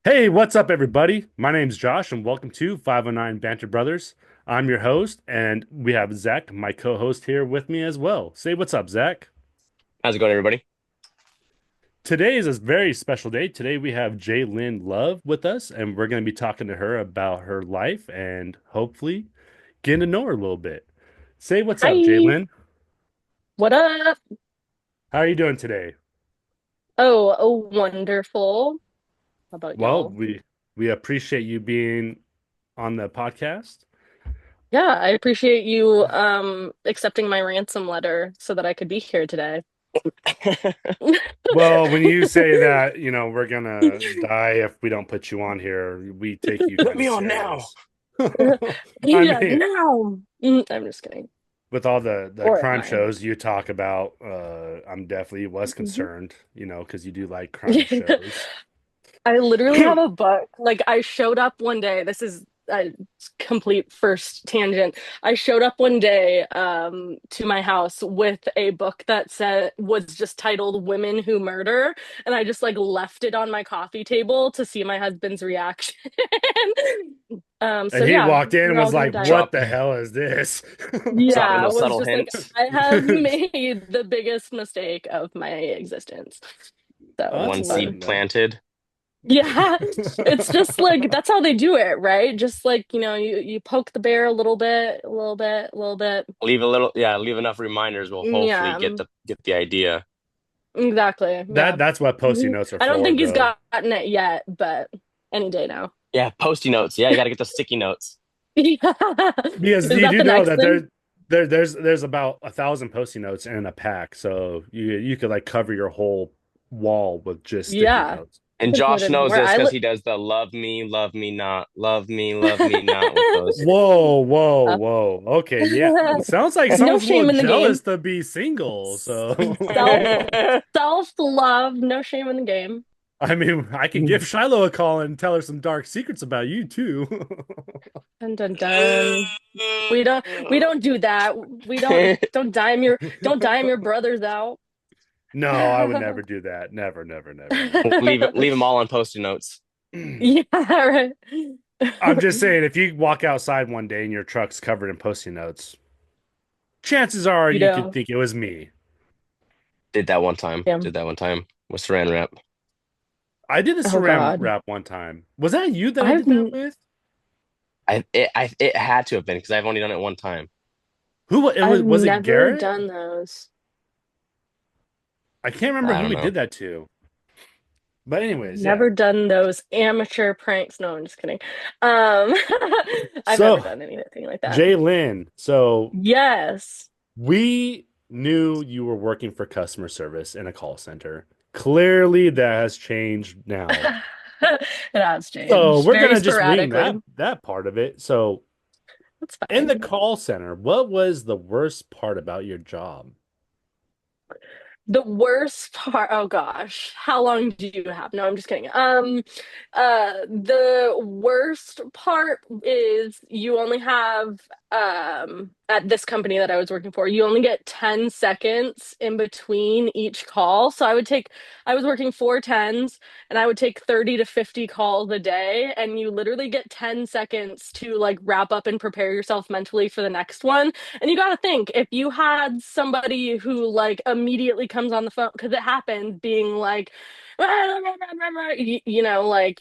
Hey, what's up, everybody? My name's Josh, and welcome to 509 Banter Brothers. I'm your host, and we have Zach, my co-host, here with me as well. Say what's up, Zach. How's it going, everybody? Today is a very special day. Today we have Jaelinn Love with us, and we're going to be talking to her about her life and hopefully getting to know her a little bit. Say what's up, Hi, Jaelinn. what up? How are you doing today? Oh, wonderful. How about Well, y'all? we appreciate you being on the podcast. Yeah, I appreciate you accepting my ransom letter so that I could be here today. Well, when you say that, we're gonna die if we don't put you on here, we take you Put kind of me on now. serious. I Yeah, mean, no. I'm just kidding. with all the Or am crime I? shows you talk about, I'm definitely was Mhm. concerned, because you do like crime shows. I literally have a book. Like I showed up one day. This is a complete first tangent. I showed up one day to my house with a book that said was just titled Women Who Murder, and I just like left it on my coffee table to see my husband's reaction. So And he yeah, walked in and we're all was gonna like, die. "What Drop the hell is this?" dropping Yeah, it those was subtle just like hints. I have made the biggest mistake of my existence. So That's it's One important fun. seed to know. planted. Yeah, it's just like that's how they do it, right? Just like, you poke the bear a little bit, a little bit, a little bit. Leave a little, yeah, leave enough reminders. We'll hopefully Yeah, get the idea. exactly. That Yeah. that's what Post-it notes are I don't for, think he's though. gotten it yet, but any day now. Yeah, post-it notes. Yeah, you got to get the sticky notes. Yeah. Because Is you that do the know next that thing? there's about 1,000 Post-it notes in a pack, so you could like cover your whole wall with just sticky Yeah. notes. I And could put Josh in knows where this I because live. he does the love me, love me not with those. Whoa, whoa. Okay, yeah. Sounds like No someone's a little shame in the game. jealous to be single. So, Self self-love, no shame in the game. I mean, I could give Shiloh a call and tell her some dark secrets about you too. Dun dun dun. We don't do that. We don't dime your brothers out. No, I would never do that. Never, never, never, never. Leave them all on post-it notes. Yeah, right. I'm just saying, if you walk outside one day and your truck's covered in Post-it notes, chances are You you could know. think it was me. Did that one time. Yeah. Did that one time with Saran wrap. I did a Oh saran God. wrap one time. Was that you that I I've did that with? It had to have been because I've only done it one time. It I've was it never Garrett? done those. I can't remember I who don't we know. did that to. But anyways, yeah. Never done those amateur pranks. No, I'm just kidding. Um, I've never So, done anything like that. Jay Lynn, so Yes. we knew you were working for customer service in a call center. Clearly, that has changed now. It has So changed we're very gonna just wing sporadically. that part of it. So That's in the fine. call center, what was the worst part about your job? The worst part, oh gosh, how long do you have? No, I'm just kidding. The worst part is you only have, at this company that I was working for, you only get 10 seconds in between each call. So I was working 4 10s and I would take 30 to 50 calls a day, and you literally get 10 seconds to like wrap up and prepare yourself mentally for the next one. And you got to think if you had somebody who like immediately comes on the phone, because it happened, being like, like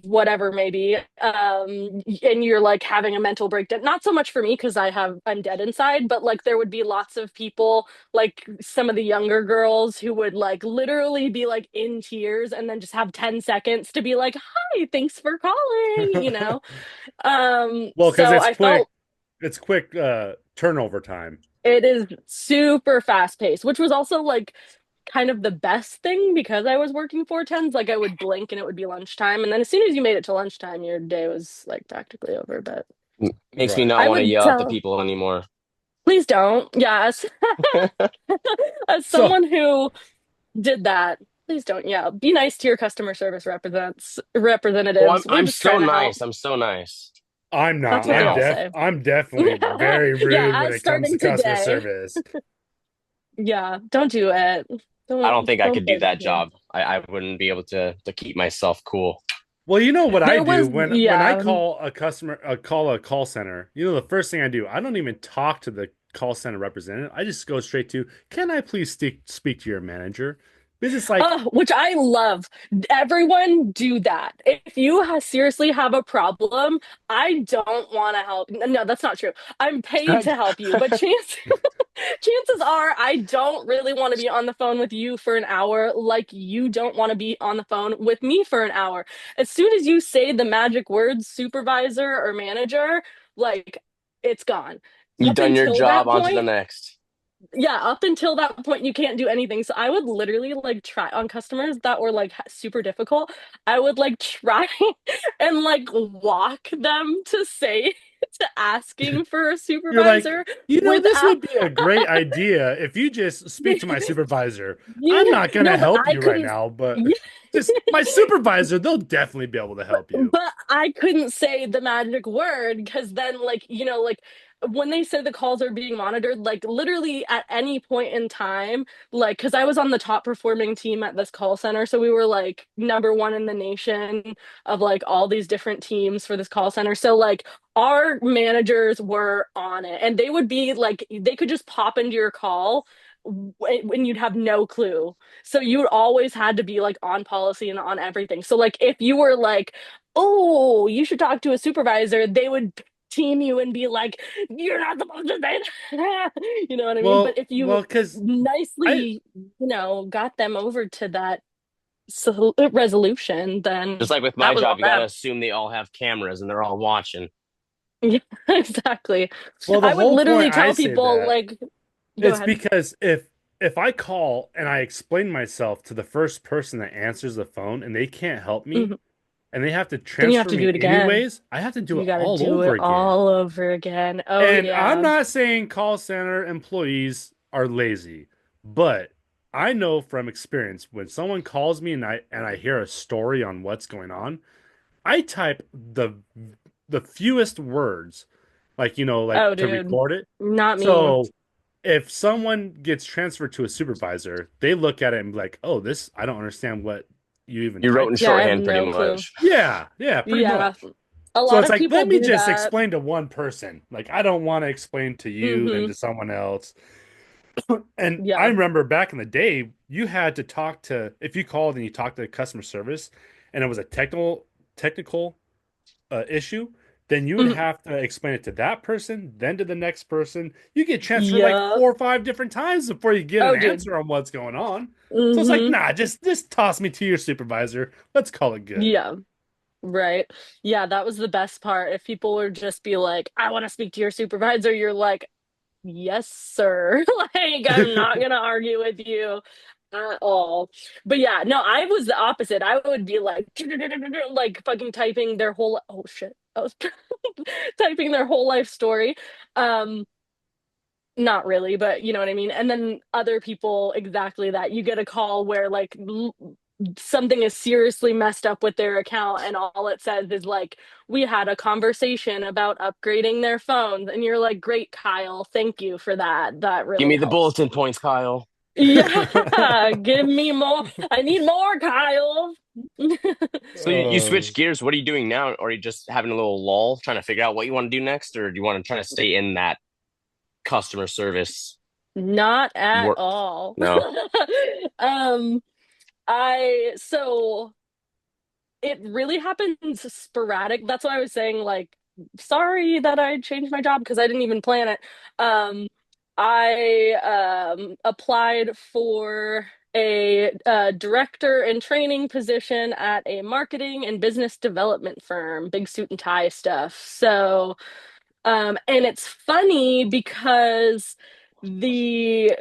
whatever maybe, and you're like having a mental breakdown. Not so much for me because I'm dead inside, but like there would be lots of people, like some of the younger girls who would like literally be like in tears and then just have 10 seconds to be like, hi, thanks for calling. Well, because So I felt it's quick turnover time. it is super fast paced, which was also like kind of the best thing because I was working 4 10s. Like I would blink and it would be lunchtime. And then as soon as you made it to lunchtime, your day was like practically over. But Makes me Right. not I want to would yell at the tell, people anymore. please don't. Yes. As So, someone who did that, please don't. Yeah. Be nice to your customer service Oh, representatives. We're I'm just so trying to help. nice. I'm so nice I'm That's not. what they all now. say. I'm definitely very rude Yeah, when as it comes to starting customer today. service. Yeah, don't do it. I don't think I Don't could do play this that game. job. I wouldn't be able to keep myself cool. Well, you know what I There do was, when I yeah. call a customer, call a call center. You know, the first thing I do, I don't even talk to the call center representative. I just go straight to, "Can I please speak to your manager?" Because it's like, Oh, which I love. Everyone do that. If you seriously have a problem, I don't want to help. No, that's not true. I'm paid to help you, but chances are I don't really want to be on the phone with you for an hour like you don't want to be on the phone with me for an hour. As soon as you say the magic words supervisor or manager, like it's gone. You Up done your until job, that on to the point, next. yeah, up until that point, you can't do anything. So I would literally like try on customers that were like super difficult. I would like try and like walk them to say to asking for a you're like, supervisor this without would be a great idea if you just speak to my supervisor. I'm you not gonna no, but help I you right couldn't. now, but just my supervisor, they'll definitely be able to help you. But I couldn't say the magic word because then, like, like when they say the calls are being monitored, like literally at any point in time, like, because I was on the top performing team at this call center. So we were like number one in the nation of like all these different teams for this call center. So, like, our managers were on it and they would be like, they could just pop into your call when you'd have no clue. So you always had to be like on policy and on everything. So, like, if you were like, oh, you should talk to a supervisor, they would team you and be like, you're not supposed to say that. You know what I mean? But if you Because I nicely, got them over to that resolution, Just then like with that my was job, all you got to them. assume they all have cameras and they're all watching. Yeah, exactly. well, the I would whole point literally I tell say people, that like, go it's ahead. because if I call and I explain myself to the first person that answers the phone and they can't help me Mhm. and they have to Then you have transfer to do me it again. anyways, I have to do You it got to all do over it again. all over again. Oh, And I'm yeah. not saying call center employees are lazy, but I know from experience when someone calls me and I hear a story on what's going on, I type the fewest words, like like Oh, to dude. record it. Not me. So if someone gets transferred to a supervisor, they look at it and be like, "Oh, this I don't understand what you even You wrote in typed Yeah, I here." have shorthand pretty no clue. much. Yeah, yeah, pretty Yeah. much. A So lot it's of like, people let me do just that. explain to one person. Like, I don't want to explain to you than Hmm. to someone else. And I Yeah. remember back in the day, you had to talk to if you called and you talked to customer service, and it was a technical issue, then you would Mhm. have to explain it to that person, then to the next person. You get transferred like Yeah. 4 or 5 different times before you get an Oh, dude. answer on what's going on. So it's like, Hmm. nah, just toss me to your supervisor. Let's call it good. Yeah. Right. Yeah, that was the best part. If people would just be like, I want to speak to your supervisor, you're like, yes, sir. Like, I'm not gonna argue with you at all. But yeah, no, I was the opposite. I would be like, like fucking typing their whole, oh shit. I was typing their whole life story. Um, Not really, but you know what I mean. And then other people, exactly that. You get a call where like something is seriously messed up with their account, and all it says is like, we had a conversation about upgrading their phones. And you're like, great, Kyle. Thank you for that. That Give really me the helps bulletin me. points, Kyle. Yeah, give me more. I need more, Kyle. So you switch Oh, gears. What are you doing now? Or are you just having a little lull, trying to figure out what you want to do next, or do you want to try to stay in that customer service Not at work? all. No. Um, I so it really happens sporadic. That's why I was saying, like, sorry that I changed my job because I didn't even plan it. Um, I applied for a director and training position at a marketing and business development firm, big suit and tie stuff. So and it's funny because the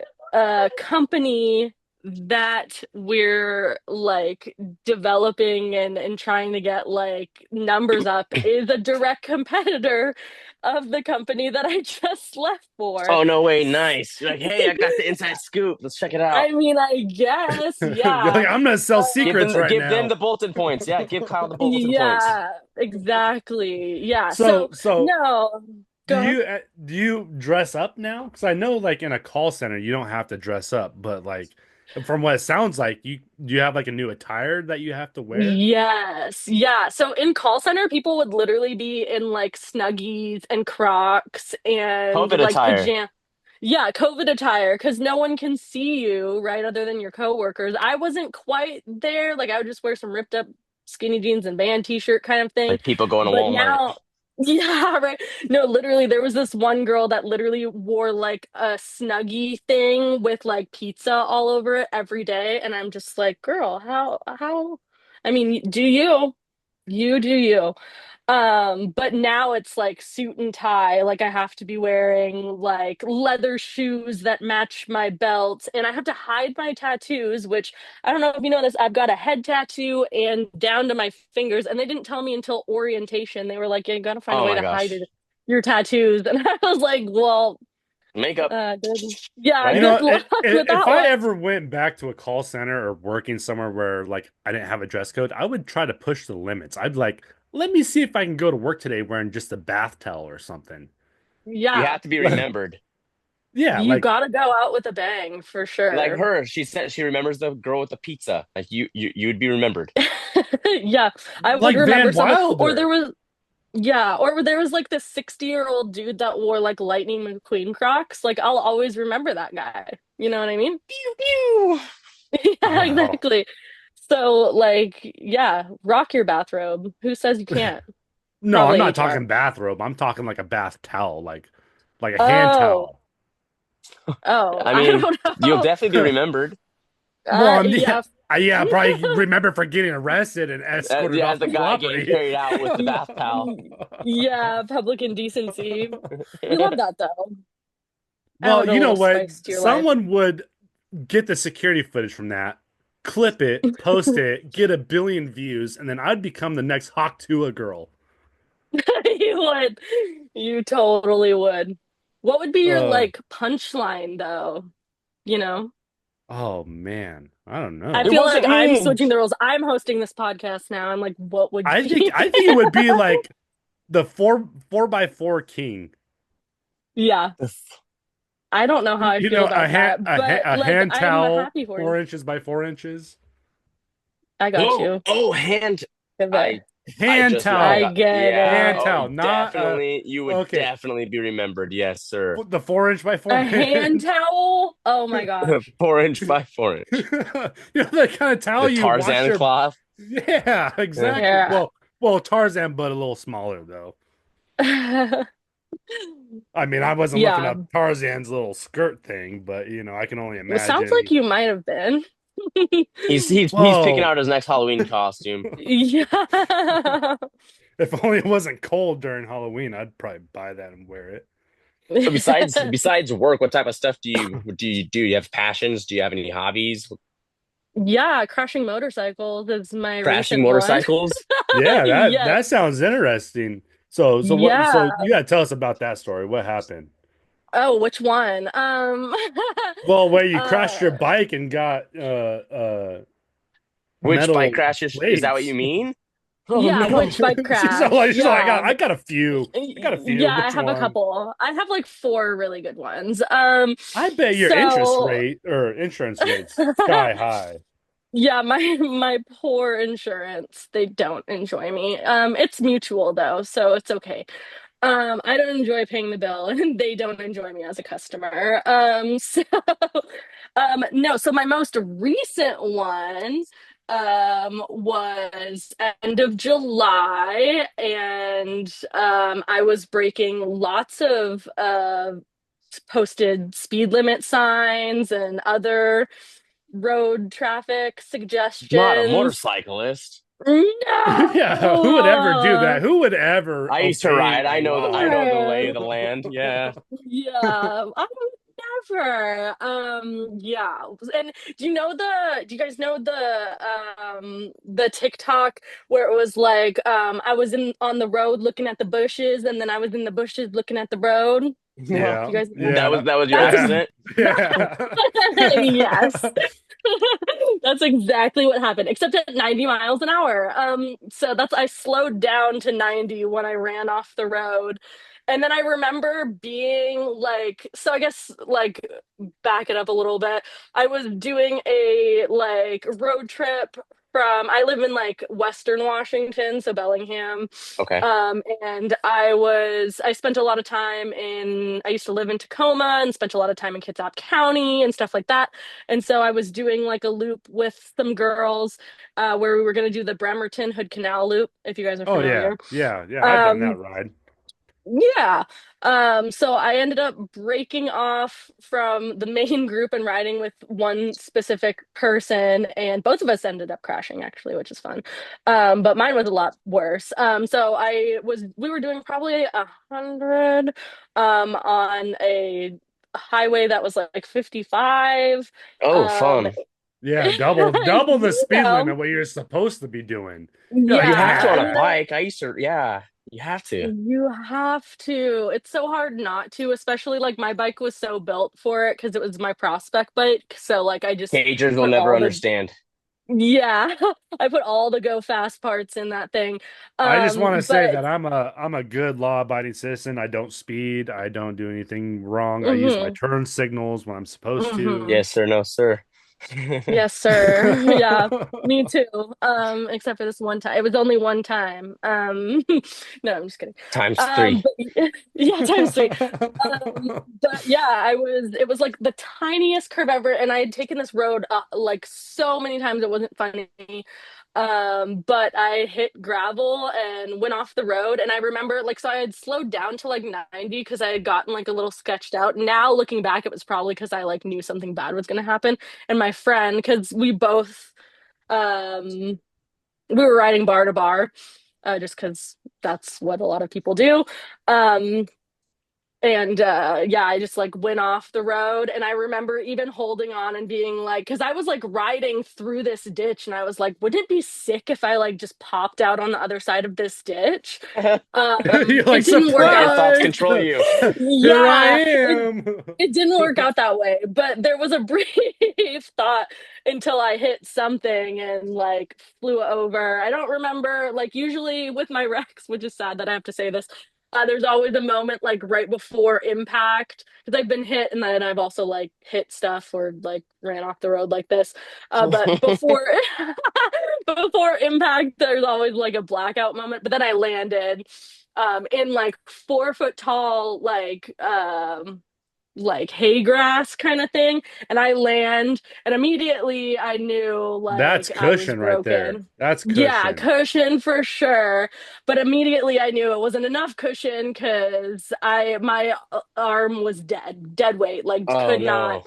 company that we're like developing and trying to get like numbers up is a direct competitor of the company that I just left for. Oh, no way. Nice. You're like, hey, I got the inside scoop. Let's check it out. I mean, I guess, you're yeah. like, I'm gonna sell Give them secrets the, right give them now. the bulletin points. Yeah, give Kyle the bulletin points. Yeah, exactly. Yeah. So So, so no, do go ahead. you dress up now? Because I know like in a call center you don't have to dress up, but like From what it sounds like, you do you have like a new attire that you have to wear? Yes. Yeah. So in call center, people would literally be in like Snuggies and Crocs and COVID like attire. pajama. Yeah, COVID attire, because no one can see you, right, other than your coworkers. I wasn't quite there. Like I would just wear some ripped up skinny jeans and band t-shirt kind of thing. Like people going to But Walmart. now, yeah, right. No, literally, there was this one girl that literally wore like a Snuggie thing with like pizza all over it every day, and I'm just like, girl, how? I mean, do you? You do you. But now it's like suit and tie. Like I have to be wearing like leather shoes that match my belt, and I have to hide my tattoos, which I don't know if you know this. I've got a head tattoo and down to my fingers, and they didn't tell me until orientation. They were like, "Yeah, you gotta find a Oh way my to hide gosh. your tattoos," and I was like, "Well, Makeup, good, yeah, You right? good know, luck with if that I one." ever went back to a call center or working somewhere where like I didn't have a dress code, I would try to push the limits. I'd like, let me see if I can go to work today wearing just a bath towel or something. You Yeah, have to be remembered. Yeah, you like gotta go out with a bang for Like sure. her, she said she remembers the girl with the pizza. Like you would be remembered. Yeah, I would like remember Van someone, or Wilder. there was, yeah, or there was like this 60-year-old dude that wore like Lightning McQueen Crocs. Like I'll always remember that guy. You know what I mean? Pew pew. Yeah, Oh. exactly. So like, yeah, rock your bathrobe. Who says you can't? No, I'm Probably not HR. talking bathrobe. I'm talking like a bath towel, like a hand Oh, towel. oh, I I mean, don't you'll know. definitely be remembered Well, yeah, Yeah. yeah, probably remember for getting arrested and escorted as off the the guy getting property. carried out with the bath towel. Yeah, public indecency. We love that though. Well, Add a you know little what? spice to your life. Someone would get the security footage from that, clip it, post it, get a billion views, and then I'd become the next Hawk Tuah girl. You would. You totally would. What would be your Uh, like punchline though? You know? oh man, I don't I It know. feel like wasn't I'm me. switching the roles. I'm hosting this podcast now. I'm like, what would be? I think it would be like the four by four king. Yeah. I don't know how I You feel know, about that, but a like hand I'm towel, happy for you. 4 inches by 4 inches. I got you. Hand. Good I there. I Hand just now I towel, got get yeah. hand it. Oh, towel, not definitely. You would okay. definitely be remembered. Yes, sir. The 4 inch by four A hand inch. towel? Oh my gosh. 4 inch by 4 inch. You know the kind of towel The you wash Tarzan your. cloth. Yeah, Yeah. exactly. Yeah. Well, Tarzan, but a little smaller though. I mean, I wasn't looking Yeah. up Tarzan's little skirt thing, but I can only Well, sounds like imagine. you might have been. He's picking Whoa! out his next Halloween costume. Yeah. If only it wasn't cold during Halloween, I'd probably buy that and wear it. So besides work, what type of stuff do? Do you have passions? Do you have any hobbies? Yeah, crashing motorcycles is my Crashing recent one. motorcycles? Yeah, Yes. that sounds interesting. So what? Yeah. So you gotta tell us about that story. What happened? Oh, which one? Well, where you crashed your uh bike and got Which bike metal crashes? Is that what you plates. mean? Oh yeah, no. which bike crash? She's like, Yeah. I got a few. I got a few. Yeah, I Which have a one? couple. I have like four really good ones. I bet your interest So rate or insurance rates sky high. yeah, my poor insurance, they don't enjoy me. It's mutual though, so it's okay. I don't enjoy paying the bill and they don't enjoy me as a customer. No, so my most recent one was end of July, and I was breaking lots of posted speed limit signs and other road traffic Not a suggestions. motorcyclist. Yeah, who would ever do No! that? Who would ever I used to obey ride. the I law? know the lay of the land. Yeah. Yeah, I would never. Yeah. And do you guys know the TikTok where it was like I was in on the road looking at the bushes and then I was in the bushes looking at the road? Do No. Yeah, you guys yeah, That was your that's yeah, accident. yeah. yes. That's exactly what happened, except at 90 miles an hour. So I slowed down to 90 when I ran off the road. And then I remember being like, so I guess like back it up a little bit. I was doing a like road trip from, I live in like Western Washington, so Bellingham. Okay. And I spent a lot of time I used to live in Tacoma and spent a lot of time in Kitsap County and stuff like that. And so I was doing like a loop with some girls where we were going to do the Bremerton Hood Canal loop, if you guys are Oh yeah, familiar. yeah, yeah. I've done that Um, ride. yeah. So I ended up breaking off from the main group and riding with one specific person, and both of us ended up crashing actually, which is fun. But mine was a lot worse. So we were doing probably 100 on a highway that was like 55. Oh, Um, fun. Yeah, double the you speed know, limit what you're supposed to be doing. You're You like, have to yeah, on a and then bike. I used to, yeah, you have to. you have to. It's so hard not to, especially like my bike was so built for it because it was my prospect bike. So like I just Teenagers will put never all the understand. yeah, I put all the go fast parts in that thing. I just want to say But that I'm a good law-abiding citizen. I don't speed. I don't do anything wrong. I use my mhm, turn signals when I'm supposed to. mhm. Yes sir, no sir. Yes, sir. Yeah, me too. Except for this one time. It was only one time. No, I'm just kidding. Times three. But yeah, times three. But yeah, it was like the tiniest curve ever, and I had taken this road like so many times it wasn't funny. But I hit gravel and went off the road, and I remember like so I had slowed down to like 90 because I had gotten like a little sketched out. Now looking back, it was probably because I like knew something bad was gonna happen. And my friend, because um we were riding bar to bar, just because that's what a lot of people do. Um, and yeah, I just like went off the road, and I remember even holding on and being like, because I was like riding through this ditch, and I was like, wouldn't it be sick if I like just popped out on the other side of this ditch? You're like, It didn't work Let your out. thoughts surprise! control you. Here I Yeah, am. it didn't work out that way, but there was a brief thought until I hit something and like flew over. I don't remember, like, usually with my wrecks, which is sad that I have to say this, there's always a moment like right before impact because I've been hit and then I've also like hit stuff or like ran off the road like this. But before before impact, there's always like a blackout moment, but then I landed in like 4 foot tall like hay grass kind of thing, and I land and immediately I knew That's like I was cushion right there. broken. That's Yeah, cushion. cushion for sure, but immediately I knew it wasn't enough cushion because I my arm was dead weight, like Oh could not. no.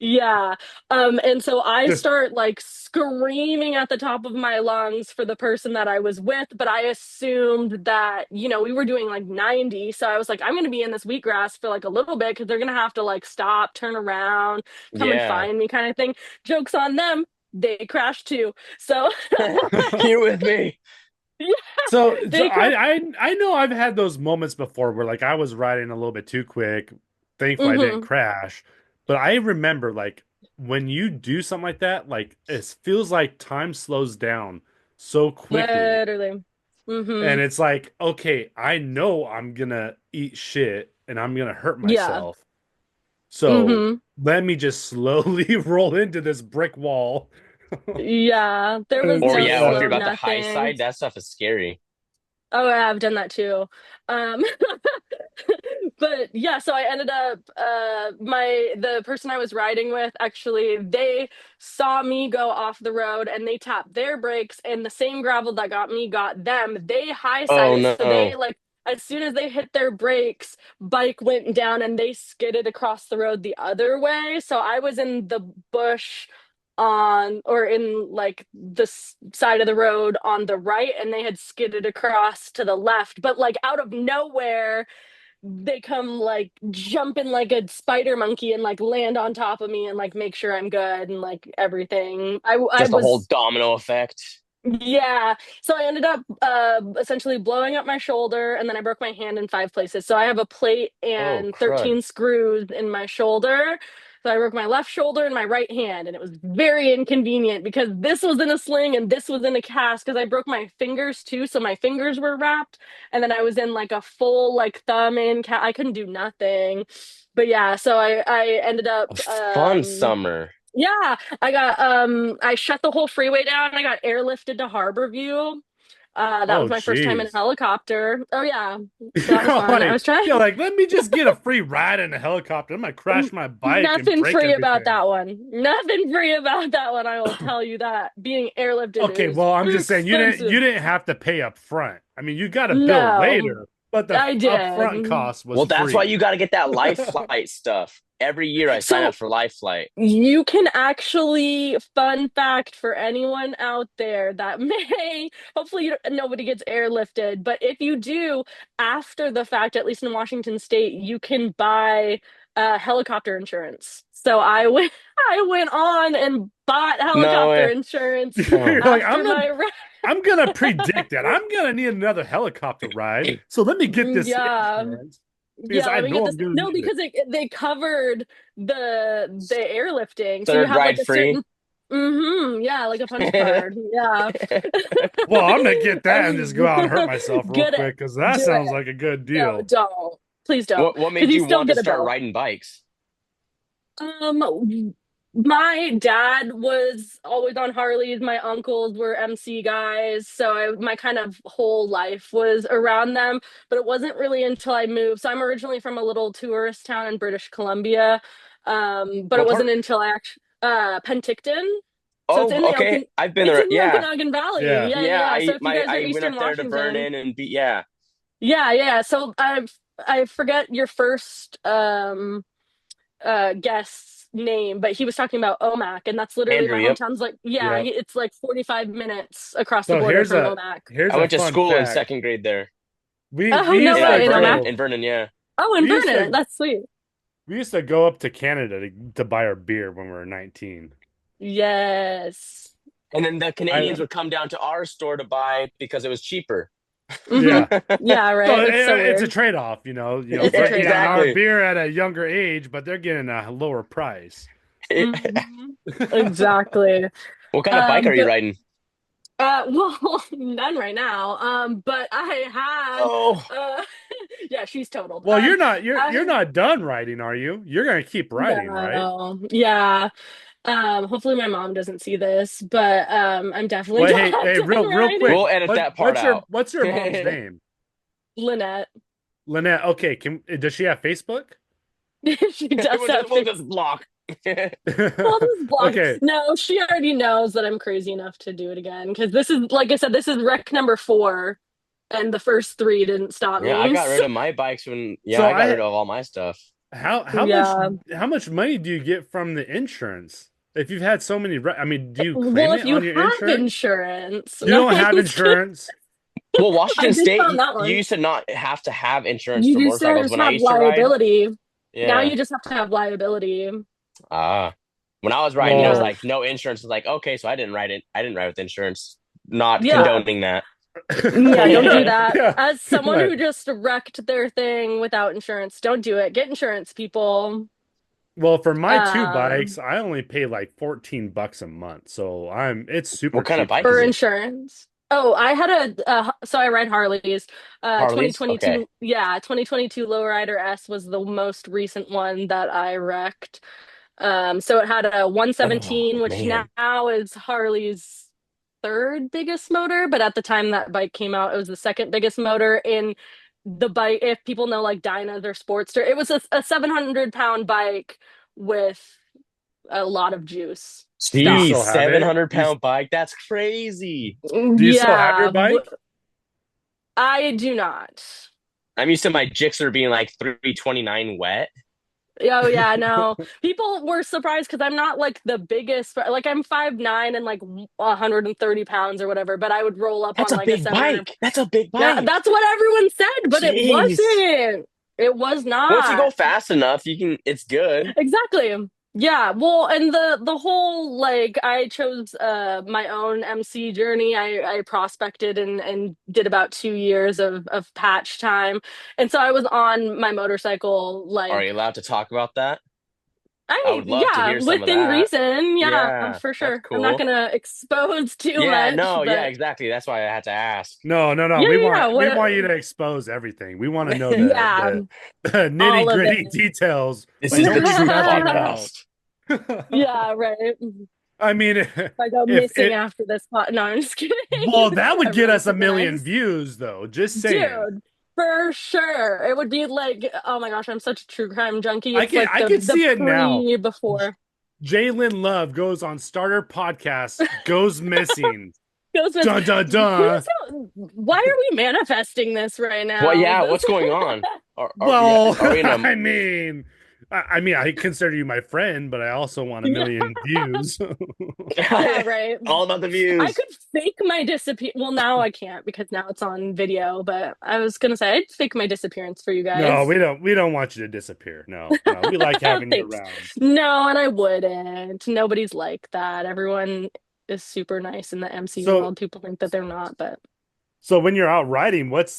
Yeah. And so I Just start like screaming at the top of my lungs for the person that I was with, but I assumed that, we were doing like 90. So I was like, I'm going to be in this wheatgrass for like a little bit because they're going to have to like stop, turn around, come and Yeah. find me kind of thing. Joke's on them. They crashed too. So You're with me. yeah, so they crashed. I know I've had those moments before where like I was riding a little bit too quick. Thankfully I didn't Hmm. crash. But I remember like when you do something like that, like it feels like time slows down so quickly. Literally. Hmm. And it's like, okay, I know I'm gonna eat shit and I'm gonna hurt Yeah. myself. So Hmm. let me just slowly roll into this brick wall. Yeah. There was Or no yeah, or if you're slow Uh, about the high nothing. side, that stuff is scary. Oh, yeah, I've done that too. Um, but yeah, so I ended up the person I was riding with actually they saw me go off the road and they tapped their brakes and the same gravel that got me got them. They high Oh sided, so they no. like as soon as they hit their brakes, bike went down and they skidded across the road the other way. So I was in the bush on or in like the side of the road on the right and they had skidded across to the left, but like out of nowhere they come like jumping like a spider monkey and like land on top of me and like make sure I'm good and like everything. I Just a whole was domino effect. yeah. So I ended up essentially blowing up my shoulder and then I broke my hand in 5 places. So I have a plate Oh and 13 crud. screws in my shoulder. So I broke my left shoulder and my right hand, and it was very inconvenient because this was in a sling and this was in a cast because I broke my fingers too. So my fingers were wrapped, and then I was in like a full like thumb in I couldn't do nothing. But yeah, so I ended A up fun summer. yeah, I shut the whole freeway down. I got airlifted to Harborview. That Oh, was my first time in a jeez. helicopter. Oh yeah. So that was You're fun. I like, was trying you're like, let me just get a free ride in a helicopter. I'm gonna crash my bike and nothing break free about everything. that one. Nothing free about that one. I will tell you that. Being airlifted Okay, is well, I'm just saying you expensive. didn't have to pay up front. I mean, you got a bill No, later, but the I upfront did. cost was Well, that's why free. you got to get that life flight stuff. Every year I sign up So for life flight. you can actually, fun fact for anyone out there that may, hopefully nobody gets airlifted, but if you do, after the fact, at least in Washington State, you can buy helicopter insurance. So I went on and bought No helicopter way. insurance Oh. You're like, after my ride. I'm gonna predict that I'm gonna need another helicopter ride. So let me get this Yeah, insurance because yeah. I Let me know get I'm this. gonna No, need it. because they covered the airlifting, so you Third have like ride a free. certain. Yeah, like a punch card. Yeah. Well, I'm gonna get I that and just go out and hurt myself real get it. quick because that Do sounds it. like a good No, deal. don't. Please don't. What Because made you you still want to get a start bill. riding bikes? My dad was always on Harleys. My uncles were MC guys, so my kind of whole life was around them. But it wasn't really until I moved. So I'm originally from a little tourist town in British Columbia, but it What wasn't part? until I actually Penticton. So it's in Oh, the okay. I've been it's there. in the Yeah. Okanagan Valley. Yeah. Yeah, yeah, Yeah, yeah. So if you guys are I went Eastern up there to Washington, Vernon and be yeah. yeah, yeah. So I forget your first guest's name, but he was talking about Omak, and that's literally Andrew, my yep. hometown's like, yeah, Yeah. it's like 45 minutes across the So border from Omak. here's I a went to fun school in fact. second grade there. Oh, We no used to way, in Omak. go In Vernon, yeah. Oh, in we used Vernon. to That's sweet. we used to go up to Canada to buy our beer when we were 19. Yes. And then the I Canadians would come down to our store to buy because it was cheaper. Hmm. Yeah. Yeah, So right. It's so it's a weird. trade-off, It's a We're getting trade-off. our Exactly. beer at a younger age, but they're getting a lower price. Hmm. Exactly. What kind of bike are you But riding? well, none right now. But I had Oh, yeah, she's totaled. Well, you're I not done writing, are you? You're gonna keep writing, right? no, yeah. Hopefully my mom doesn't see this, but I'm definitely Well, not hey, done real quick, writing. we'll edit that part out. what's your mom's name? Lynette. Lynette. Okay, does she have Facebook? She does have We'll face. just block. Well, this block. Okay. No, she already knows that I'm crazy enough to do it again because this is, like I said, this is wreck number four, and the first three didn't stop Yeah, I me. got rid So, of my bikes when yeah, So I got rid I of all my stuff. yeah. how much money do you get from the insurance? If you've had so many, I mean, do you claim Well, it if you on your have insurance? insurance, You no, don't I'm have just kidding. insurance. Well, I Washington did State, found that you one. used to not have to have insurance You for just motorcycles. When I have used to ride, liability. Now yeah. you just have to have liability. Ah. When I was riding, it was Yeah. Well, like no insurance. It's like, okay, so I didn't ride it. I didn't ride with insurance. Not Yeah. condoning that. Yeah, don't do that. yeah, As someone right. who just wrecked their thing without insurance, don't do it. Get insurance, people. Well, for my two bikes, Um, I only pay like 14 bucks a month. So it's super What kind of cheap bike for is for me. it? insurance. Oh, I had so I ride Harleys. Harleys? Okay. 2022, yeah, 2022 Lowrider S was the most recent one that I wrecked. So it had a Oh 117, which man. now is Harley's third biggest motor, but at the time that bike came out, it was the second biggest motor in the bike. If people know like Dynas or Sportster, it was a 700 pound bike with a lot of juice Do you Geez, stock. still have seven it? hundred pound bike. That's crazy. Do you still have your Yeah, bike? I do not. I'm used to my Gixxer being like 329 wet. Oh yeah, no. People were surprised because I'm not like the biggest, like I'm 5'9" and like 130 pounds or whatever, but I would roll up That's on a like a big 700. bike. That's a big Yeah, bike. that's what everyone said, but it Jeez. wasn't. It was Once you go not. fast enough, you can it's good. Exactly. Yeah, well, and the whole like I chose my own MC journey. I prospected and did about 2 years of patch time. And so I was on my motorcycle Are you like allowed to talk about that? I I would love to yeah, hear some of within that. reason, yeah, Yeah, for that's sure. I'm not cool. gonna expose too Yeah, much, no, yeah, but exactly. That's why I had to ask. No, no, no. yeah, We yeah, yeah. want we What? want you to expose everything. We want to know Yeah, the all of nitty-gritty it. details, This but is the don't leave true nothing out. podcast. Yeah, right. I mean, If I go if missing it after this pot, no, I'm just kidding. well, that would get Everyone's us a super million nice. views, though. Just saying. Dude, for sure. It would be like, oh my gosh, I'm such a true crime junkie. I It's can like I can the see it now. pre before. Jaelinn Love goes on starter podcast, goes missing. Ghostman's, Dun dun who's dun. why are we manifesting this right Well, now? yeah, This what's going on? Yeah, Well, are we in a I mean, I consider you my friend, but I also want a yeah, million views. yeah, right. all about the I views? could fake my disappear. Well, now I can't because now it's on video, but I was gonna say I'd fake my disappearance for you No, guys. we don't want you to disappear. No, no, we like having you Thanks. around. No, and I wouldn't. Nobody's like that. Everyone is super nice in the MC So world. People think that they're not, but so when you're out riding, what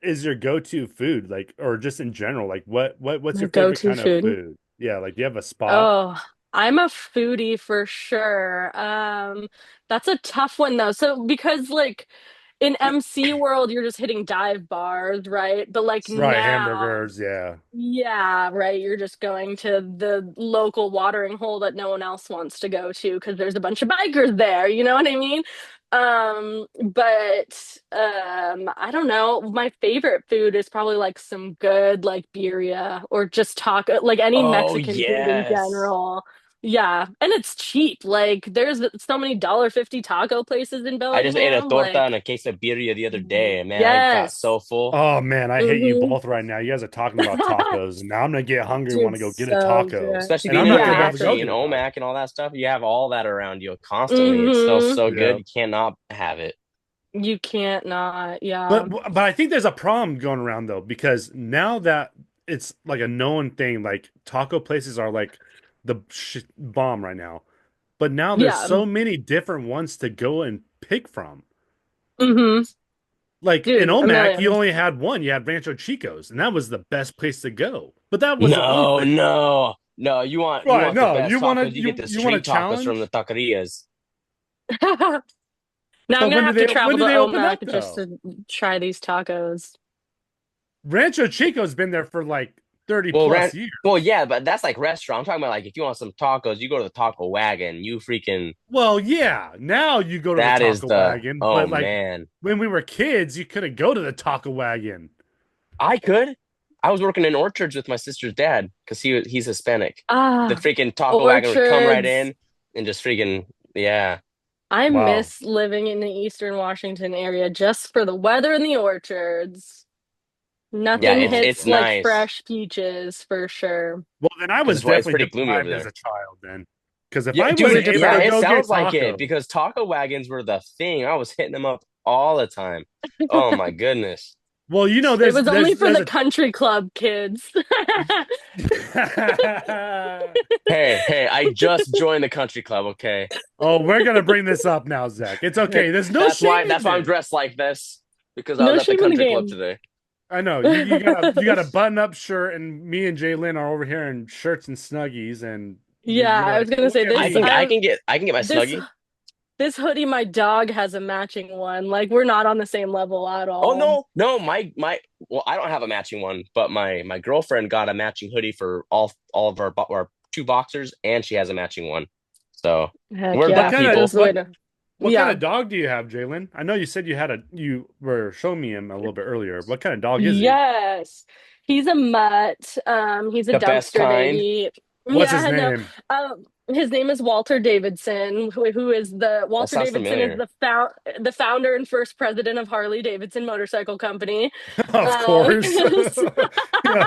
is your go-to food like, or just in general, like what's my your favorite go-to kind of food. food? Yeah, like do you have a spot? Oh, I'm a foodie for sure. That's a tough one though. So because like in MC world, you're just hitting dive bars, right? But like Right, now, hamburgers, yeah. yeah, right. You're just going to the local watering hole that no one else wants to go to because there's a bunch of bikers there. You know what I mean? But I don't know. My favorite food is probably like some good like birria or just taco, like any Oh Mexican food in yes. general. Yeah, and it's cheap. Like there's so many $1.50 taco places in I Bellingham. just ate a torta and Like a quesadilla the other day, and man, I got yes. so full. Oh man, I hate you Hmm. both right now. You guys are talking about tacos, and now I'm gonna get hungry and want Dude, to go get a so taco, good. Especially and being I'm in not Yeah, gonna be able to go Wenatchee get and a taco. Omak and all that stuff, you have all that around you constantly. It's so, hmm so good. Yeah. You can't not have it. You can't not. Yeah. But I think there's a problem going around though, because now that it's like a known thing, like taco places are like the bomb right now. But now there's Yeah. so many different ones to go and pick from. hmm Like in Dude, a Omak, you million. only had one. You had Rancho Chico's, and that was the best place to go. But that was No, open. no, no. You Right? want the No, best you want to tacos. You get the you want a street tacos from the challenge? taquerias. Now I'm But gonna have to when travel do to they open up Omak just though? to try these tacos. Rancho Chico's been there for like 30 Well, plus well, years. yeah, but that's like restaurant. I'm talking about like if you want some tacos, you go to the taco wagon. You freaking Well, yeah, now you go to the that is taco the wagon, oh but like man. when we were kids, you couldn't go to the taco wagon. I could. I was working in orchards with my sister's dad because he's Hispanic. The Ah, freaking taco wagon would come right orchards. in and just freaking yeah. I Wow. miss living in the Eastern Washington area just for the weather and the orchards. Yeah, Nothing Oh it's hits boy. like nice fresh peaches for sure. Well, then I because was it's definitely pretty gloomy over deprived as there. a child then. Because if Yeah, I You were wasn't dude. able Yeah, to it deprived. go get sounds like it tacos, because taco wagons were the thing. I was hitting them up all the time. Oh my goodness. well, It was only for there's the a country club kids. Hey, hey, I just joined the country club, okay? oh, we're gonna bring this up now, Zach. It's okay. There's no shame in That's why I'm this. dressed like this because I was No at the shame in the country club game. today. I know you got a button up shirt, and me and Jaylin are over here in shirts and snuggies, and Yeah, you're I like, was gonna look say at this. me. I can get my This snuggie. this hoodie. My dog has a matching one. Like we're not on the same level at Oh all. no, no, my well, I don't have a matching one, but my girlfriend got a matching hoodie for all of our two boxers, and she has a matching one. So Heck we're What yeah, that kind people. that's of the way to. what kind Yeah. of dog do you have, Jalen? I know you said you were showing me him a little bit earlier. What kind of dog is he? Yes. He's a mutt. He's a The best dumpster kind. baby. What's his Yeah, no. name? His name is Walter Davidson, who is the That Walter sounds Davidson is familiar. the founder and first president of Harley Davidson Motorcycle Company. Of course. So- Yeah,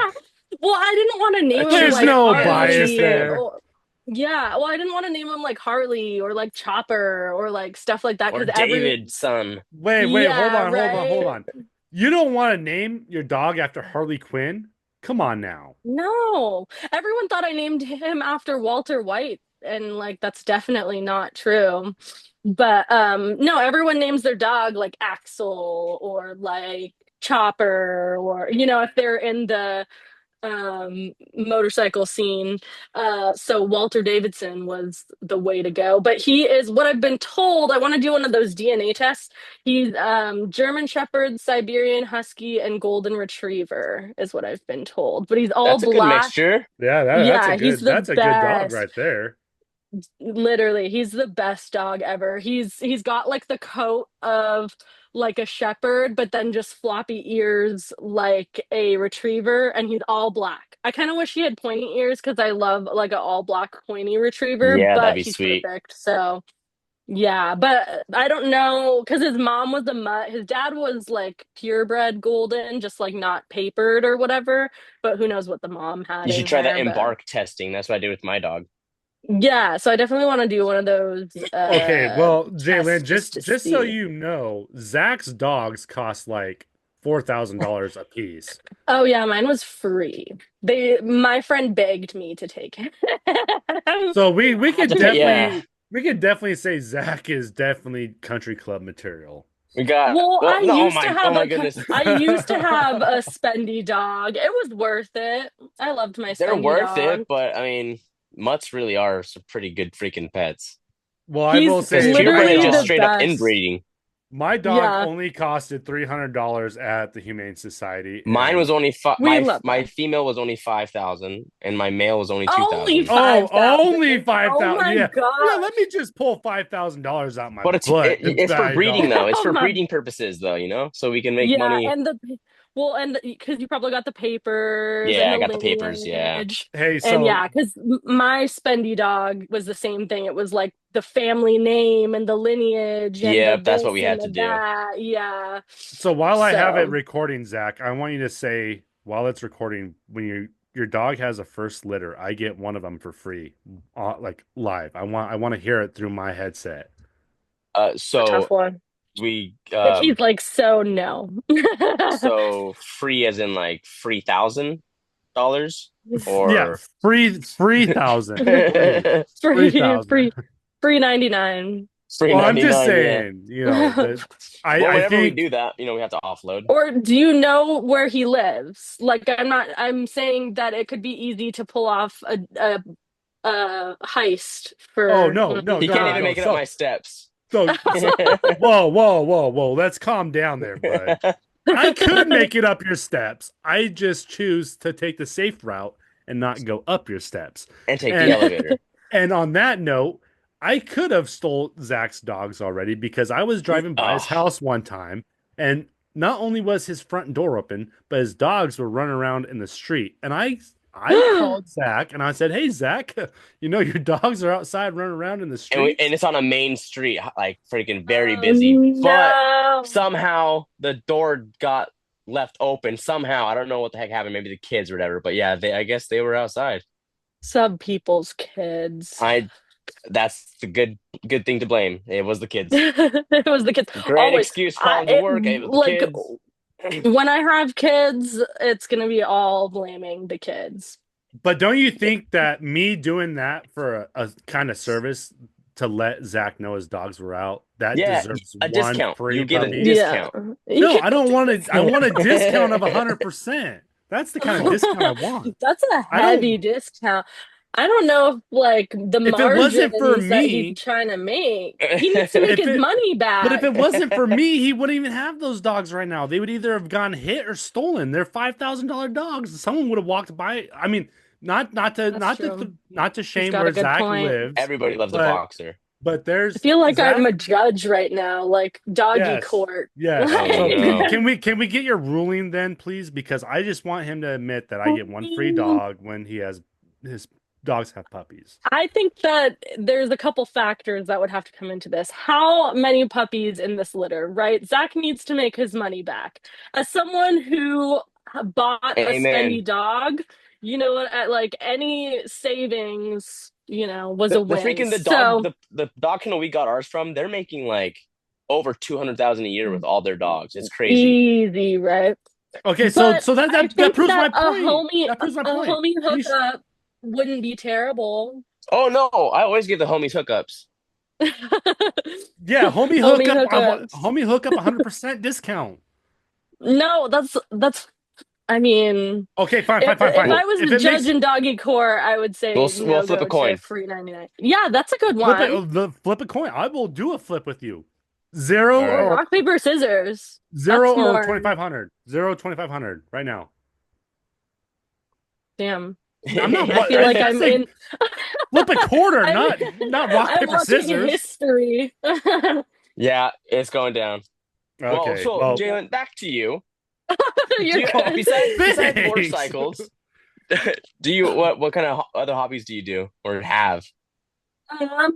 well, I didn't want to A name him there's like true no yeah, a true bias Harley fan. there. or yeah, well, I didn't want to name him like Harley or like Chopper or like stuff like that Or because every David, son. Wait, yeah, hold right. on. You don't want to name your dog after Harley Quinn? Come on now. No, everyone thought I named him after Walter White, and like that's definitely not true. But no, everyone names their dog like Axel or like Chopper or if they're in the motorcycle scene. So Walter Davidson was the way to go. But he is what I've been told. I want to do one of those DNA tests. He's German Shepherd, Siberian Husky, and Golden Retriever is what I've been told. But he's all That's a good black. mixture. Yeah, Yeah, he's the that's a good dog best. right there. Literally, he's the best dog ever. He's got like the coat of like a shepherd, but then just floppy ears like a retriever, and he's all black. I kind of wish he had pointy ears because I love like an all black pointy retriever, Yeah, that'd but be he's sweet. perfect. So yeah, but I don't know because his mom was a mutt. His dad was like purebred golden, just like not papered or whatever. But who knows what the mom had You should in try that there. But embark testing. That's what I did with my dog. yeah, so I definitely want to do one of those Okay, well, tests Jalen, just to just so see. you know, Zach's dogs cost like $4,000 a piece. Oh yeah, mine was free. My friend begged me to take him. So I had to pay. Yeah, we could definitely say Zach is definitely country club material. we got. Well, Well, no, oh my goodness, I used to have a spendy dog. It was worth it. I loved my they're spendy worth it, dog. but I mean, mutts really are some pretty good freaking pets. Well, I will He's Because say purebred is literally just the straight up best. inbreeding. my dog Yeah, only costed $300 at the Humane Society, Mine and was only we love my them. female was only 5,000, and my male was only Only 2,000. oh, 5,000. only Oh 5,000. my Yeah, yeah. Let me gosh. just pull $5,000 out my But butt to it's for buy a breeding dog. though. It's Oh for my. breeding purposes though, you know, so we can make Yeah, money. and the well, and because you probably got the papers Yeah, and I the got the papers. Yeah, lineage, Hey, and so yeah, because my spendy dog was the same thing. It was like the family name and the lineage and the yeah, that's what we this and had to the do. that. Yeah. so while I have it So recording, Zach, I want you to say while it's recording, when your dog has a first litter, I get one of them for free, like live. I want to hear it through my headset. a tough So one. we If he's like so no. so free as in like $3,000 Yeah, or free thousand, free Free, thousand. free, free 99. free Well, I'm just 99. Yeah. saying, you know, that Well, I whenever we think do that, you know, we have to offload. Or do you know where he lives? Like, I'm saying that it could be easy to pull off a heist oh for no, one of no, these He no, can't no, even no. dogs. make it up my steps. So whoa, whoa, whoa, whoa. Let's calm down there, bud. I could make it up your steps. I just choose to take the safe route and not go up your steps. And take the And elevator. and on that note, I could have stole Zach's dogs already because I was driving by his Oh, house one time, and not only was his front door open, but his dogs were running around in the street. And I called Zach and I said, "Hey Zach, you know your dogs are outside running around in the and streets." it's on a main street, like freaking very Oh busy. But no. somehow the door got left open. Somehow, I don't know what the heck happened. Maybe the kids or whatever. But yeah, I guess they were outside. Some people's kids. I That's the good thing to blame. It was the kids. It was the kids. Great Always. excuse for calling to work. It was the Like kids. when I have kids, it's gonna be all blaming the kids. But don't you think that me doing that for a kind of service to let Zach know his dogs were out, that Yeah, deserves a one discount. free You get a puppy? Yeah. discount. You No, get I a don't want to. I want a discount of It 100%. That's the kind of discount I want. That's a I heavy don't. discount. I don't know if like the If it wasn't for margins that he's me, trying to make. He needs to make if his it, money but if back. it wasn't for me, he wouldn't even have those dogs right now. They would either have gone hit or stolen. They're $5,000 dogs. Someone would have walked by. I mean, That's true. not to He's shame got a where good Zach point. lives, Everybody loves a but boxer. I there's feel like I'm Zach. a judge right now, like doggy Yes. court. Yes. Oh So no. can we get your ruling then, please? Because I just want him to admit that I get one free dog when he has his dogs have puppies. I think that there's a couple factors that would have to come into this. How many puppies in this litter, right? Zach needs to make his money back. As someone who bought a Amen. spendy dog, you know, at like any savings, was a The win. freaking So the dog kennel we got ours from, they're making like over 200,000 a year with all their dogs. It's crazy. easy, right? Okay, But so I that think proves that my point. That proves my a point. homie He's hookup wouldn't be terrible. Oh no, I always give the homies hookups. yeah, Homie hookups. homie hookup 100% discount. No, that's I mean, Okay, fine, if fine, fine, if fine. I We'll was If the it judge makes in doggy core, I would say we'll no flip a go to coin. free 99. Yeah, that's a good flip it, one. flip a coin. I will do a flip with you. All Zero Or right. or rock, paper, scissors. zero That's or more 2,500. Zero 2,500 right now. damn. I'm not I what feel like that's I'm like in flip a quarter, I'm not rock I'm paper watching scissors. history. Yeah, it's going down. Well, Okay, so well, Jalen, back to you. Do You're you good. besides thanks. motorcycles, do you what kind of other hobbies do you do or have? Um,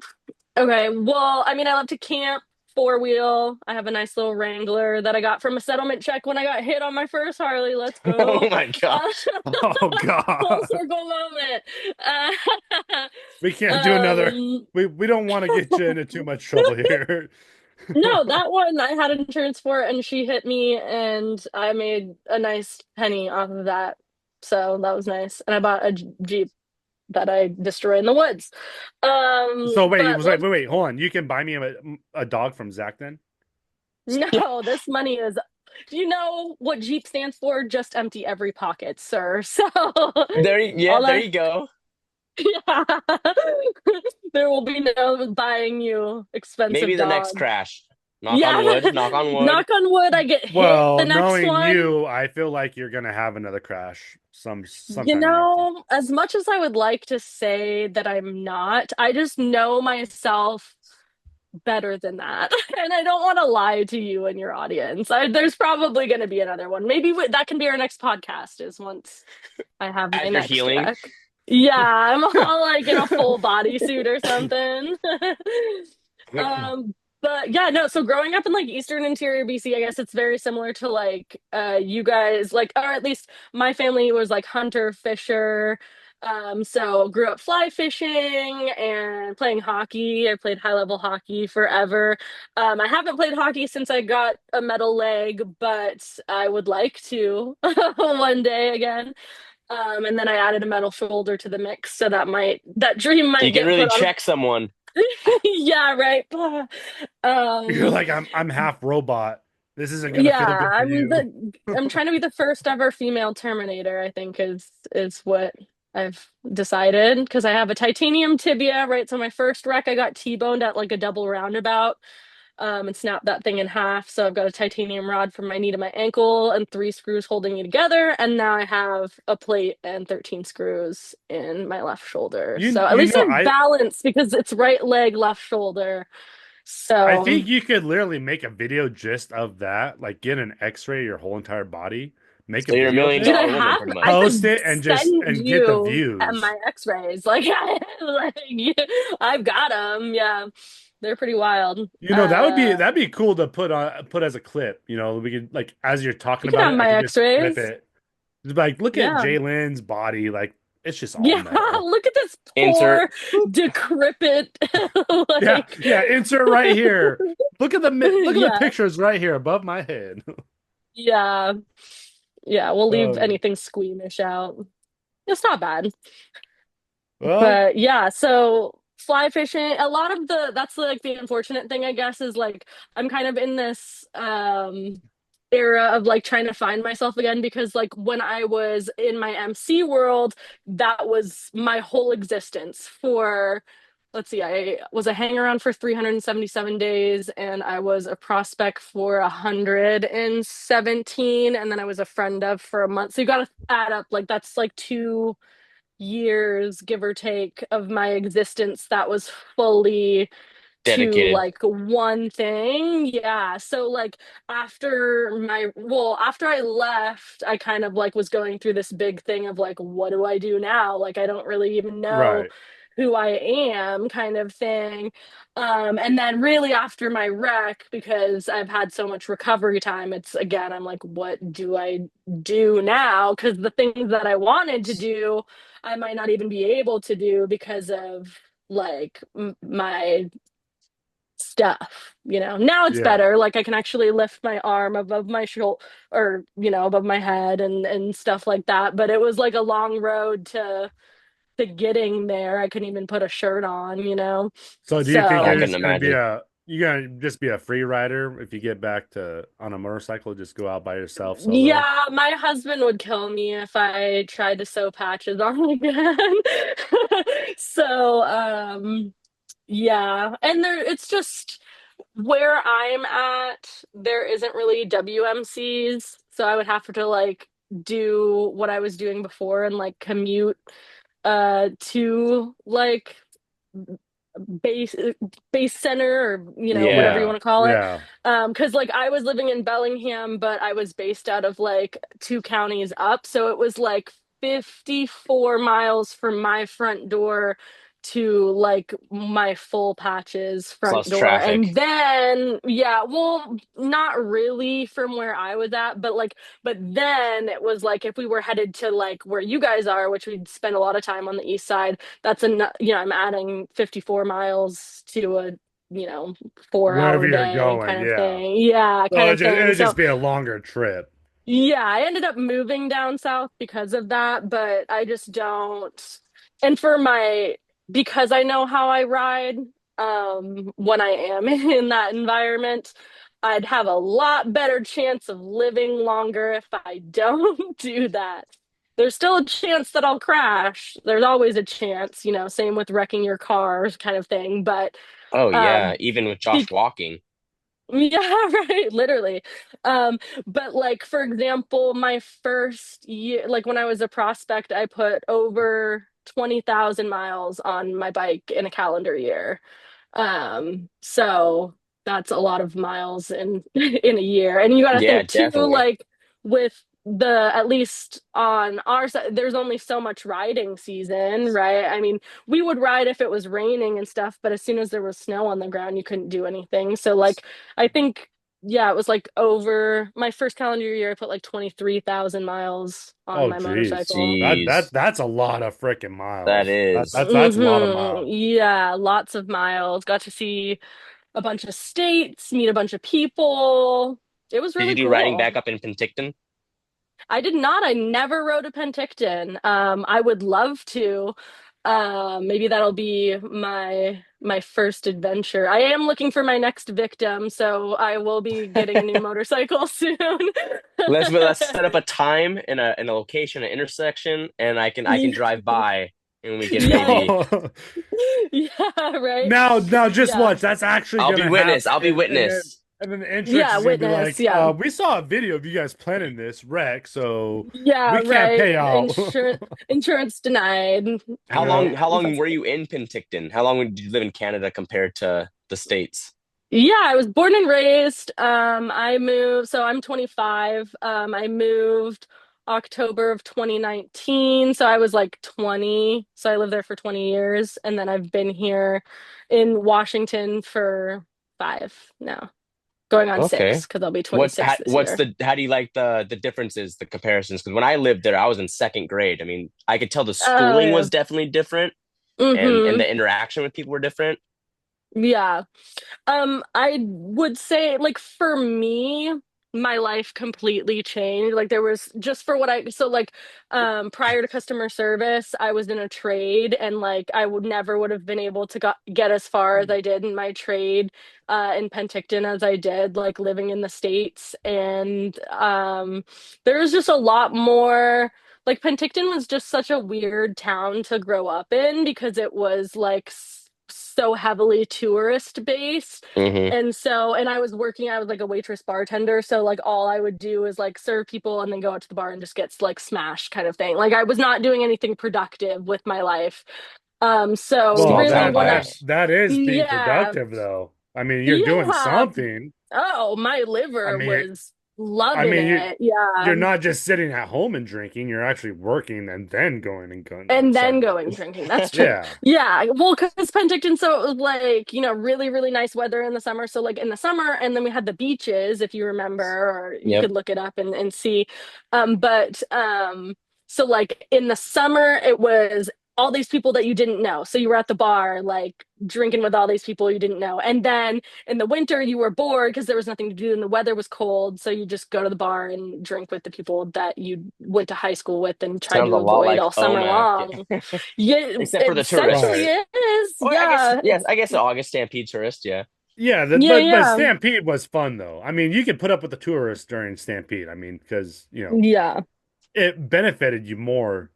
okay, well, I mean, I love to camp, four wheel. I have a nice little Wrangler that I got from a settlement check when I got hit on my first Harley. Let's go. Oh my God. Uh, Oh full God, circle moment. we can't do another. Um, We don't want to get you into too much trouble here. no, that one I had insurance for, and she hit me, and I made a nice penny off of that. So that was nice. And I bought a Jeep that I destroy in the woods. So wait, But love, wait, hold on. You can buy me a dog from Zach then? Yeah, no, this money is, do you know what Jeep stands for? Just empty every pocket, sir. So yeah, all there that, you go. yeah, there will be no buying you Maybe expensive the next dog. crash. Knock on Yeah, wood, knock on wood. knock on wood, I get hit the Well, next knowing one. you, I feel like you're gonna have another crash sometime in the near future. As much as I would like to say that I'm not, I just know myself better than that. And I don't want to lie to you and your audience. There's probably going to be another one. Maybe that can be our next podcast is once I have my As you're next healing. wreck. Yeah, I'm all like in a full bodysuit or something. But yeah, no, so growing up in like Eastern Interior BC, I guess it's very similar to like you guys like or at least my family was like hunter fisher. So grew up fly fishing and playing hockey. I played high level hockey forever. I haven't played hockey since I got a metal leg, but I would like to one day again. And then I added a metal shoulder to the mix, so that dream You might can get really put on. check someone. Yeah, right. You're Um, like I'm half robot. This isn't gonna yeah, feel good for you. I'm trying to be the first ever female Terminator, I think is what I've decided because I have a titanium tibia, right? So my first wreck I got T-boned at like a double roundabout. And snapped that thing in half. So I've got a titanium rod from my knee to my ankle and three screws holding me together. And now I have a plate and 13 screws in my left shoulder. So at You least know I have balance because it's right leg, left shoulder. I So think you could literally make a video just of that, like get an X-ray of your whole entire body, make a So you're a video of million dude, it, I dollar woman, have pretty I much. post could it, send and get the you views. my x-rays. Like, like I've got them. Yeah. They're pretty wild. You know, that'd be cool to put as a clip. You know, we could like as you're talking You can about have it, I my could just clip x-rays. it. Just be like, look at Yeah. Jalen's body, like it's just all Yeah, metal. look at this Insert. poor, decrepit, Yeah, like, yeah. Insert right here. Look at the yeah, pictures right here above my head. yeah, yeah. We'll leave Um, anything squeamish out. It's not bad, well, but yeah. So fly fishing, a lot of that's like the unfortunate thing, I guess, is like I'm kind of in this era of like trying to find myself again because like when I was in my MC world, that was my whole existence for let's see, I was a hanger on for 377 days and I was a prospect for 117 and then I was a friend of for a month. So you got to add up like that's like 2 years give or take of my existence that was fully to Dedicated. like one thing. Yeah. So like after I left, I kind of like was going through this big thing of like, what do I do now? Like I don't really even know right. who I am kind of thing. And then really after my wreck, because I've had so much recovery time, it's again, I'm like, what do I do now? Because the things that I wanted to do, I might not even be able to do because of like my stuff. Now it's Yeah. better, like I can actually lift my arm above my shoulder or above my head and stuff like that, but it was like a long road to getting there. I couldn't even put a shirt on. So do you think I you're So couldn't just gonna be imagine. You gonna just be a free rider if you get back to on a motorcycle, just go out by yourself solo. Yeah, my husband would kill me if I tried to sew patches on again. So, yeah, and there it's just where I'm at, there isn't really WMCs, so I would have to like do what I was doing before and like commute to like base base center or whatever you Yeah. want to call it, Yeah. because like I was living in Bellingham but I was based out of like two counties up, so it was like 54 miles from my front door to like my full patches front Plus door. And traffic. then yeah, well, not really from where I was at, but like but then it was like if we were headed to like where you guys are, which we'd spend a lot of time on the east side, that's I'm adding 54 miles to a, you know, 4 hour Wherever you're day going, kind of yeah. thing. Yeah, So kind of thing. it'd So just be a longer trip. yeah, I ended up moving down south because of that, but I just don't. And for my, because I know how I ride, when I am in that environment, I'd have a lot better chance of living longer if I don't do that. There's still a chance that I'll crash. There's always a chance, same with wrecking your car kind of thing. But Oh yeah, um, even with Josh be walking. yeah, right, literally. But like for example, my first year, like when I was a prospect, I put over 20,000 miles on my bike in a calendar year. So that's a lot of miles in in a year. And you got to Yeah, think too, definitely. like with the at least on our side, there's only so much riding season, right? I mean, we would ride if it was raining and stuff, but as soon as there was snow on the ground, you couldn't do anything. So like I think yeah, it was like over my first calendar year, I put like 23,000 miles on Oh my geez. motorcycle. Jeez. That's a lot of freaking That miles. is. That's a lot of miles. Yeah, lots of miles. Got to see a bunch of states, meet a bunch of people. It was Did you really do riding back cool. up in Penticton? I did not. I never rode a Penticton. I would love to. Maybe that'll be my first adventure. I am looking for my next victim, so I will be getting a new motorcycle soon. Let's set up a time in a location, an intersection, and I can Yeah, drive by and we can yeah, maybe Oh. yeah, right. Now just Yeah, watch. That's actually I'll be gonna witness. happen. I'll be witness. And then the insurance yeah, is gonna be witness. like, Yeah. we saw a video of you guys planning this wreck, so we Yeah, can't right. pay out. Insurance denied. How Yeah. long how long were you in Penticton? How long did you live in Canada compared to the States? Yeah, I was born and raised. I moved, so I'm 25. I moved October of 2019, so I was like 20. So I lived there for 20 years, and then I've been here in Washington for five now, going on Okay. six because I'll be 26 this What's year. the how do you like the differences, the comparisons? Because when I lived there, I was in second grade. I mean, I could tell the Oh schooling yeah. was definitely different and Mm-hmm. the interaction with people were different. Yeah. I would say, like, for me, my life completely changed. Like, there was just for what so, like, prior to customer service, I was in a trade, and like, I would never would have been able to get as far as I did in my trade, in Penticton as I did, like, living in the States. And, there was just a lot more. Like, Penticton was just such a weird town to grow up in because it was like so heavily tourist based. Hmm. And I was working, I was like a waitress bartender. So like all I would do is like serve people and then go out to the bar and just get like smashed kind of thing. Like I was not doing anything productive with my life. So Well, Small really town when I, vibes. that is being yeah, productive though. I mean, you're doing yeah. something. Oh, my I liver mean, was I loving mean, it. Yeah. you're not just sitting at home and drinking. You're actually working and then going and going And then somewhere. going drinking. That's true. Yeah. Yeah. Well, because Penticton, so it was like, really, really nice weather in the summer. So, like in the summer, and then we had the beaches, if you remember, or you Yep. could look it up and see. But so like in the summer, it was all these people that you didn't know. So you were at the bar, like drinking with all these people you didn't know. And then in the winter, you were bored because there was nothing to do and the weather was cold. So you just go to the bar and drink with the people that you went to high school with and tried Sounds a to lot avoid like all summer Omak, long. Yeah, except for it the essentially Right. tourists. is. Or I guess Yeah. yes, I guess the August Stampede tourist. Yeah. Yeah, Yeah, but yeah. Stampede was fun though. I mean, you could put up with the tourists during Stampede. I mean, because Yeah. it benefited you more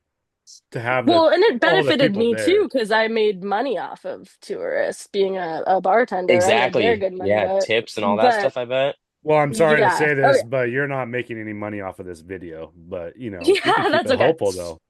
to have Well, and it all the benefited people me there. too because I made money off of tourists. Being a bartender, I made very Exactly. good money. Yeah, tips and all that But stuff, I bet. Well, I'm sorry to yeah. say Oh, this, but you're not making any money off of this video. But yeah. we can keep That's it okay. hopeful though.